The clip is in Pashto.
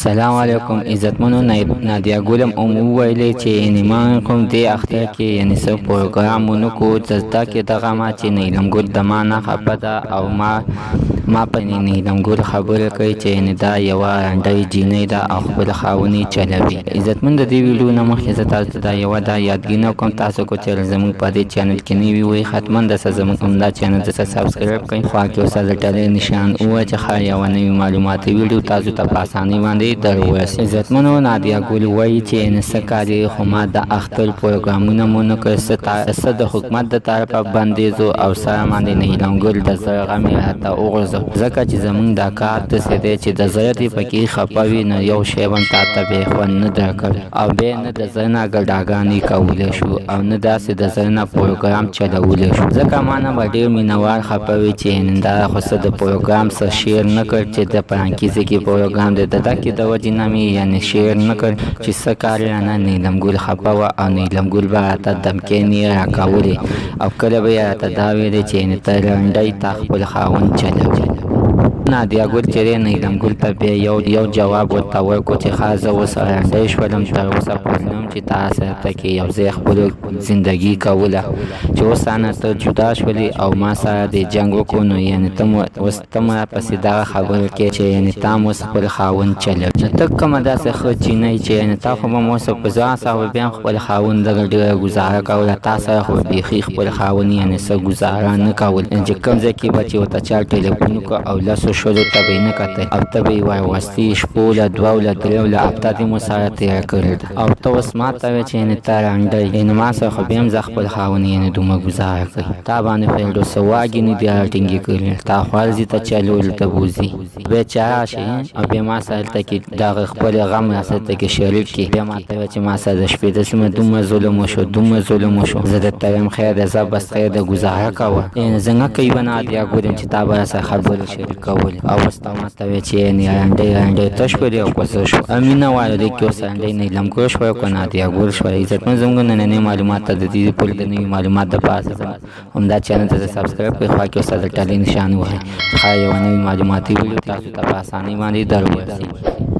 السلام علیکم عزتمنو نادیا ګلم وویلې چې ما کوم دې اختر کې یعنې څه پروګرامونه کو زده کې دغه ما چې نیلم ګل د ما نه خفه ده او ما په نیلم ګل خبره کوي چې یعنې دا یوه رنډۍ جینۍ ده او خپل خاونې چلوي. عزتمن د دې ویډیو نه مخکې زه تاسو ته دا یوه دا یادګینه کوم تاسو کو چې زموږ په دې چینل کې نوي وئ حتما دسه زموږ همدا چینل دسه سبسکرایب کړئ، خوا کې ورسره د ډلې نشان ووایه چې ښه یوه نوي معلوماتي ویډیو تاسو ته په اسانۍ باندې در ورسي. عزتمنو نادیا ګل وایي چې یعنې څه کار یې خو ما د اختر پروګرامونه مو نه کړ، څه د حکومت د طرفه بندیزو او سره باندې نیلم ګل د زړه غم یې راته وغورځو، ځکه چې زموږ دا کار داسې دی چې د زړه دې پکې خفه وي نو یو شی به تا ته بې خوند نه درکړ او بیا نه د زړه نه ګډاګانې کولی شو او نه داسې د زړه نه پروګرام چلولی شو، ځکه ما نه به ډېر مینهوال خفه وي چې ننداره خو څه د پروګرام څه شیر نه کړ چې د فرانکیزي کې پروګرام دی د دکې د وجې نه مې یعنې شیر نه کړ چې څه کار یې نه نیلم ګل خفه وه او نیلم ګل به راته دمکینې راکولې او کله به یې راته دا ویلې چې یعنې ته رنډۍ تا خپل خاوند چلوي. نادیا ګل چې دی نیلم ګل ته بیا یو جواب ورته ورکړو چې ښه زه اوس رنډۍ شولم، تر اوسه پوهېږم چې تا سره کې یو ځای خپله زندګي کوله چې اوس رانه ته جدا شولې او ما سره دې جنګ وکړو نو یعنې اوس ته مو راپسې دغه خبره کوې چې یعنې تا م اوس خپل خاوند چلوي. نو ته کومه داسې ښه چینۍ چې یعنې تا خو به م اوس په ځان سره به بیا هم خپل خاوند دغه ډېره ګزاره کوله، تا سره خو بیخي خپل خاوند یعنې څه ګزاره نه کول، چې کوم ځای کې به چې ورته چا ټلیفون وکړو او لسو شلو ته به یې نه کتل او ته به یې ورغوستې شپو له دوو له دریو له هفته دې مو سره تېره کړې ده او ته اوس ما ته وایې چې یعنې ته رنډۍ، یعنې ما سره خو بیا هم زه خپل خاوند یعنې دومره ګزاره کوي، تا باندې فیلډو څه واګې نه دي راټینګې کړي، تا خو هر ځای ته چلولو ته بوځي، بیا چې راشي او بیا ما سره هلته کې دغه خپل غم راسره هلته کې شریک کړي، بیا ما ته وایه چې ما سره د شپې داسې دومره ظلم وشو دومره ظلم وشو، زه درته وایم خیر دی ځه بس خیر دی ګزاره کوه، یعنې زه نه کوي به نادیا ګل یم چې تا به راسره خبرې شریکولې او اوس تا ما ته وایې چې یعنې رنډۍ ته شولې او که څه شو. مینه والو دې کې اوس رنډۍ نیلم ګل شوی او که نادیا ګل شوی. عزتمن زموږ نننۍ معلومات ته د دې پورې د نوي معلومات دپاره همدا چینل ته سبسکرایب کړئ، خوا کې ورسره د ټلې نشان ووهئ، ښه یوه نوي معلوماتي ویډیو تاسو ته په اسانۍ باندې در ورسي.